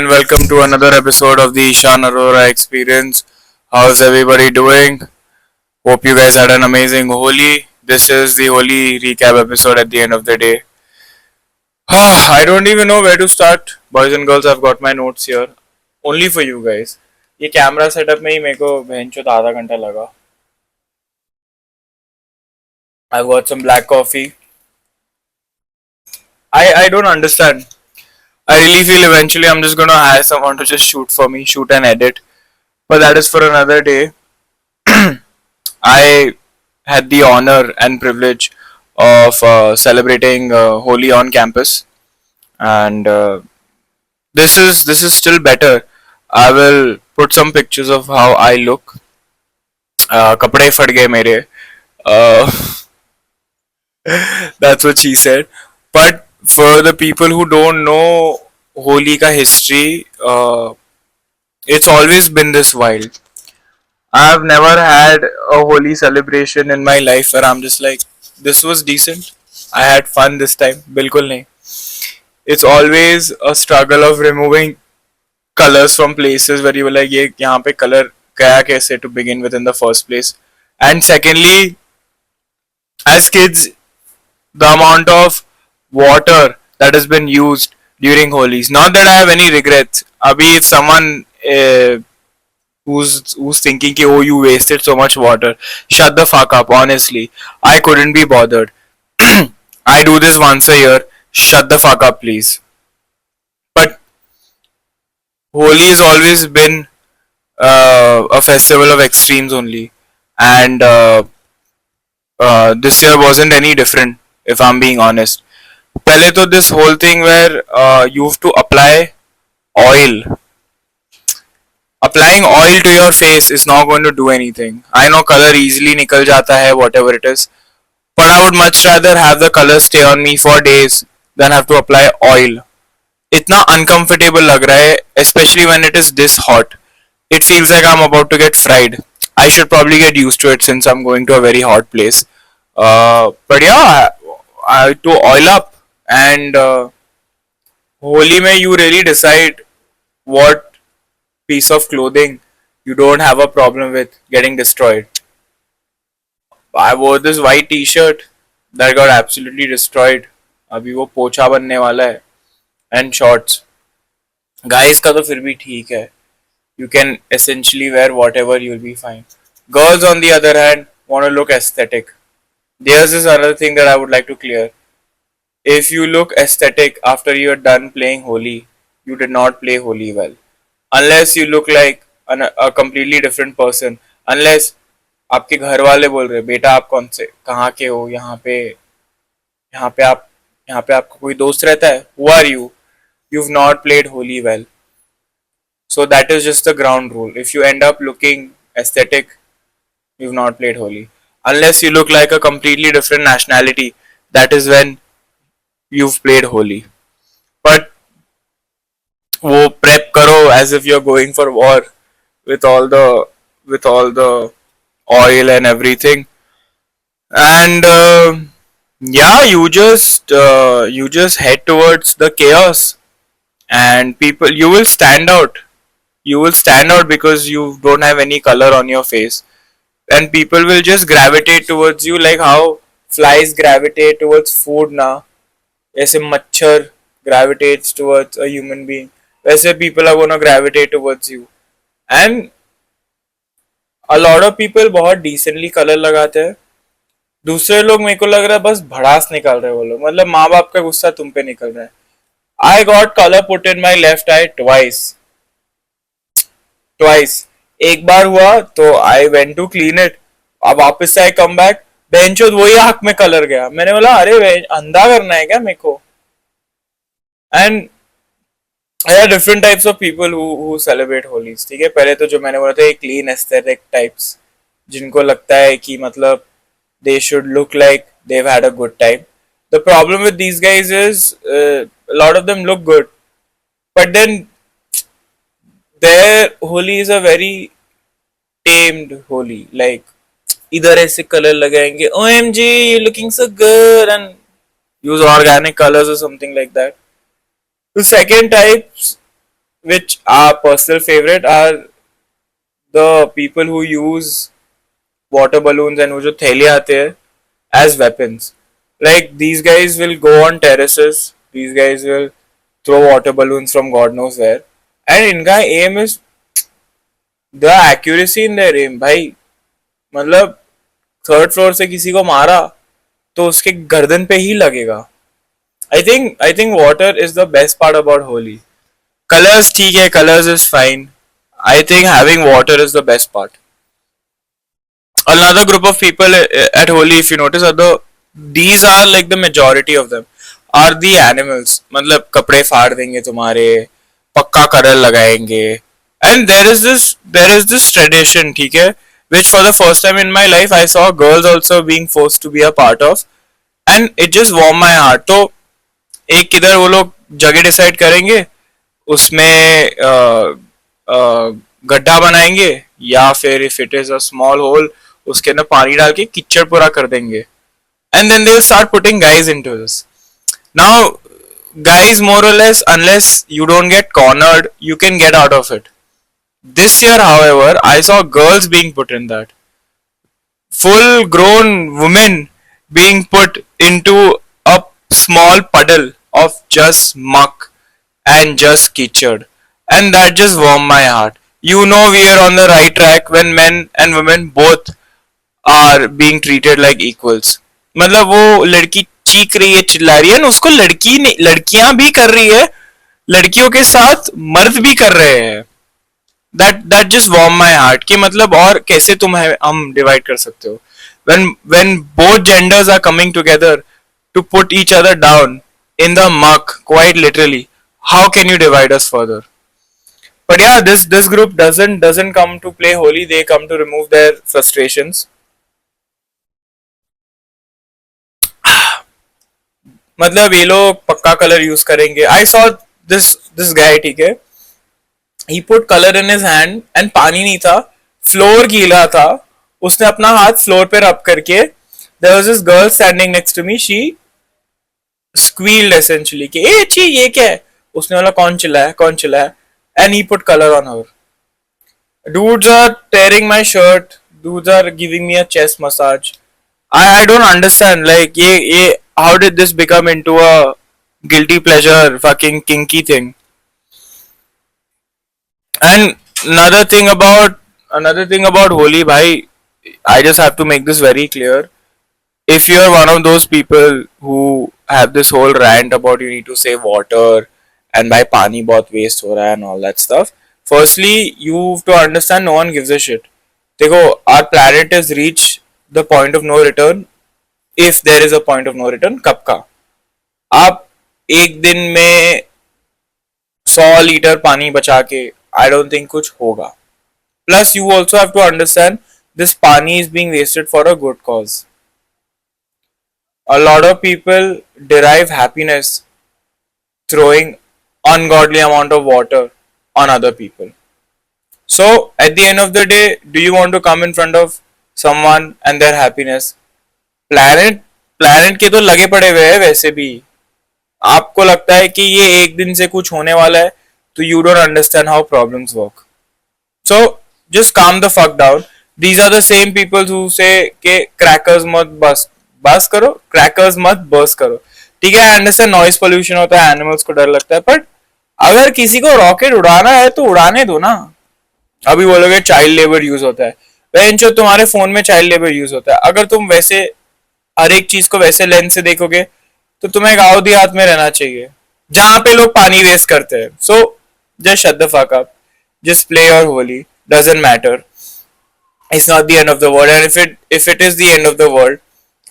and welcome to another episode of the Ishan Arora Experience. How's everybody doing? Hope you guys had an amazing Holi. This is the Holi recap episode at the end of the day. I don't even know where to start. Boys and girls, I've got my notes here. Only for you guys. ये camera setup में ही मेरे को भैंचोद आधा घंटा लगा. I've got some black coffee. I don't understand. I really feel eventually I'm just gonna hire someone to just shoot for me, shoot and edit. But that is for another day. I had the honor and privilege of celebrating Holi on campus, and this is still better. I will put some pictures of how I look. कपड़े फट गए मेरे. Uh, that's what she said. But for the people who don't know Holi ka history, it's always been this wild. I've never had a Holi celebration in my life where I'm just like, this was decent. I had fun this time. Bilkul nahi. It's always a struggle of removing colors from places where you were like, ये यहाँ पे color गया कैसे to begin with in the first place. And secondly, as kids, the amount of water that has been used during Holi's. Not that I have any regrets. Abhi, if someone who's thinking ki, oh, you wasted so much water, shut the fuck up. Honestly, I couldn't be bothered. I do this once a year. Shut the fuck up, please. But Holi has always been a festival of extremes only, and this year wasn't any different. If I'm being honest, पहले तो this whole thing where you have to apply oil. Applying oil to your face is not going to do anything. I know color easily निकल जाता है, whatever it is, but I would much rather have the color stay on me for days than have to apply oil. इतना uncomfortable लग रहा है, especially when it is this hot. It feels like I'm about to get fried. I should probably get used to it since I'm going to a very hot place. But yeah, to oil up and Holi mein you really decide what piece of clothing you don't have a problem with getting destroyed. I wore this white t-shirt that got absolutely destroyed. अभी वो पोछा बनने वाला है. And shorts. Guys का तो फिर भी ठीक है. You can essentially wear whatever, you'll be fine. Girls on the other hand want to look aesthetic. There's this other thing that I would like to clear. If you look aesthetic after you're done playing Holi, you did not play Holi well. Unless you look like a completely different person. Unless आपके घर वाले बोल रहे बेटा आप कौन से कहाँ के हो यहाँ पे आपका कोई दोस्त रहता है. Who are you? You've not played Holi well. So that is just the ground rule. If you end up looking aesthetic, you've not played Holi. Unless you look like a completely different nationality, that is when you've played Holi. But वो prep करो as if you're going for war with all the oil and everything, and yeah, you just head towards the chaos, and people you will stand out. You will stand out because you don't have any color on your face, and people will just gravitate towards you like how flies gravitate towards food now. ऐसे मच्छर gravitates towards a human being. वैसे people are gonna gravitate towards you. And a lot of people बहुत decently color लगाते हैं. दूसरे लोग मेरे को लग रहा है बस भड़ास निकाल रहे हैं वो लोग. मतलब माँ बाप का गुस्सा तुम पे निकल रहा है. I got color put in my left eye twice. एक बार हुआ तो I went to clean it. अब वापस से I come back. बेंचोद वही आंख में कलर गया. मैंने बोला अरे अंधा करना है क्या मेरे को. And there are different types of people who celebrate Holi's. ठीक है, पहले तो जो मैंने बोला था clean aesthetic types जिनको लगता है कि मतलब they should look like they've had a good time. The problem with these guys is a lot of them look good, but then their Holi is a very tamed Holi. Like इधर ऐसे colour लगाएंगे, OMG you're looking so good, and use organic colors or something like that. The second types which our personal favorite are the people who use water balloons and वो जो थैले आते हैं as weapons. Like these guys will go on terraces. These guys will throw water balloons from God knows where. And इनका aim is the accuracy in their aim. भाई मतलब third floor से किसी को मारा तो उसके गर्दन पे ही लगेगा. I think water is the best part about Holi. Colors ठीक है, colors is fine. I think having water is the best part. Another group of people at Holi, if you notice, these are like the majority of them are the animals. मतलब कपड़े फाड़ देंगे तुम्हारे, पक्का colour लगाएंगे, and there is this tradition, ठीक है, which for the first time in my life I saw girls also being forced to be a part of, and it just warmed my heart. तो एक किधर वो लोग जगह decide करेंगे, उसमें गड्ढा बनाएंगे, या फिर if it is a small hole उसके अंदर पानी डाल के कीचड़ पूरा कर देंगे, and then they'll start putting guys into this. Now guys more or less, unless you don't get cornered, you can get out of it. This year however I saw girls being put in that, full grown women being put into a small puddle of just muck and just kitchen, and that just warmed my heart. You know we are on the right track when men and women both are being treated like equals. मतलब वो लड़की चीख रही है, चिल्ला रही है ना, उसको लड़की नहीं, लड़कियां भी कर रही है, लड़कियों के साथ मर्द भी कर रहे हैं. That just warm my heart कि मतलब और कैसे हम डिवाइड कर सकते हो when both genders are coming together to put each other down in the muck, quite literally. How can you divide us further? But yeah, this group doesn't come to play Holi. They come to remove their frustrations. मतलब ये लोग पक्का colour use करेंगे. I saw this guy, ठीक है, he put color in his hand and पानी नहीं था, फ्लोर गीला था, उसने अपना हाथ फ्लोर पे रब करके, there was this girl standing next to me, she squealed essentially कि ए ची ये क्या है, उसने बोला कौन चिल्लाया, and he put color on her. Dudes are tearing my shirt, dudes are giving me a chest massage. I don't understand, like ये how did this become into a guilty pleasure fucking kinky thing? And another thing about Holi, bhai, I just have to make this very clear. If you're one of those people who have this whole rant about you need to save water and by pani bahut waste ho raha hai and all that stuff, firstly you have to understand no one gives a shit. देखो, our planet has reached the point of no return, if there is a point of no return. कब का? आप एक दिन में 100 litre पानी बचा के, I don't think कुछ होगा. Plus you also have to understand this pani is being wasted for a good cause. A lot of people derive happiness throwing ungodly amount of water on other people. So at the end of the day, do you want to come in front of someone and their happiness? Planet के तो लगे पड़े हुए हैं वैसे भी. आपको लगता है कि ये एक दिन से कुछ होने वाला है, तो you don't understand how problems work. So just calm the fuck down. These are the same people who say कि क्रैकर्स मत बस करो, क्रैकर्स मत बर्स्ट करो. ठीक है, आई अंडरस्टैंड नॉइस पोल्यूशन होता है, एनिमल्स को डर लगता है, बट अगर किसी को रॉकेट उड़ाना है तो उड़ाने दो ना. अभी बोलोगे चाइल्ड लेबर यूज होता है, बेंचो तुम्हारे फोन में चाइल्ड लेबर यूज होता है. अगर तुम वैसे हर एक चीज को वैसे लेंस से देखोगे तो तुम्हें गाँव देहात में रहना चाहिए जहां पे लोग पानी वेस्ट करते हैं. So just shut the fuck up, just play your Holi, doesn't matter. It's not the end of the world, and if it is the end of the world,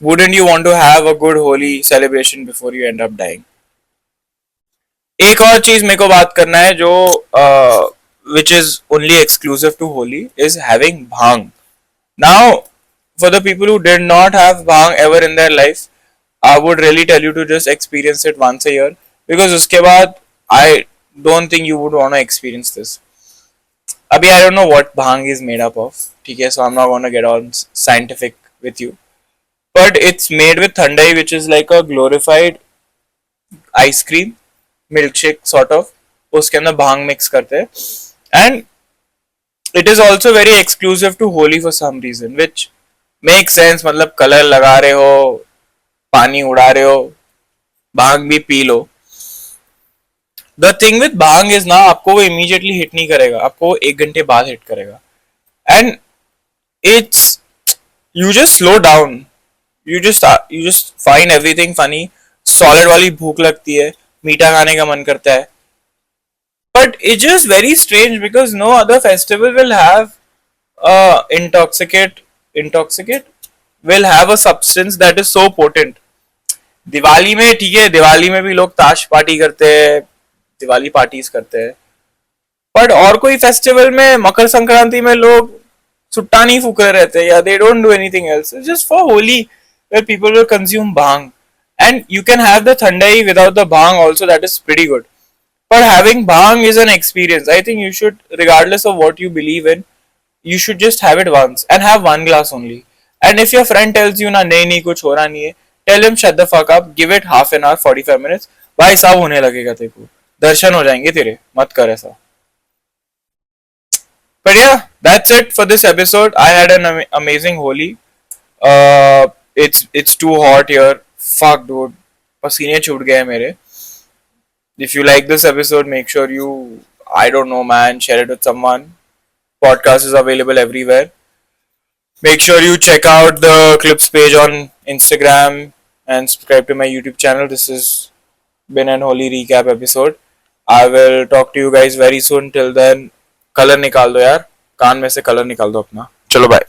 wouldn't you want to have a good Holi celebration before you end up dying? एक और चीज मेरे को बात करना है जो which is only exclusive to Holi is having bhang. Now, for the people who did not have bhang ever in their life, I would really tell you to just experience it once a year, because उसके बाद I don't think you would want to experience this. अभी I don't know what bhang is made up of, ठीक है, so I'm not going to get on scientific with you, but it's made with thandai, which is like a glorified ice cream milkshake sort of, उसके अंदर भांग mix करते हैं. And it is also very exclusive to Holi for some reason, which makes sense. मतलब colour लगा रहे हो, पानी उड़ा रहे हो, भांग भी P low. The thing with bhang is ना, आपको वो इमीडिएटली हिट नहीं करेगा, आपको वो 1 घंटे बाद हिट करेगा. And it's, you just slow down, you just find everything funny. Solid वाली भूख लगती है, मीठा खाने का मन करता है. But it's just very strange because no other festival will have intoxicate will have a substance that is so potent. Diwali में ठीक है, दिवाली में भी लोग ताश पार्टी करते हैं, दिवाली पार्टीज करते हैं. बट और कोई फेस्टिवल में, मकर संक्रांति में लोग सुट्टा नहीं फूक रहे रहते, या they don't do anything else. It's just for Holi where people will consume bhang, and you can have the thandai without the bhang also, that is pretty good. But having bhang is an experience. I think you should, regardless of what you believe in, you should just have it once and have one glass only. And if your friend tells you na nahi nahi kuch ho raha nahi hai, tell him shut the fuck up, give it half an hour, 45 minutes. भाई साहब होने लगेगा तेरे को, दर्शन हो जाएंगे तेरे, मत कर ऐसा. But yeah, that's it for this episode. I had an amazing Holi. It's too hot here. Fuck dude, पसीने छूट गए मेरे. If you like this episode, make sure you, I don't know man, share it with someone. Podcast is available everywhere. Make sure you check out the Clips page on Instagram and subscribe to my YouTube channel. This has been an Holi recap episode. I will talk to you guys very soon. Till then, color निकाल दो यार, कान में से color निकाल दो अपना. चलो bye.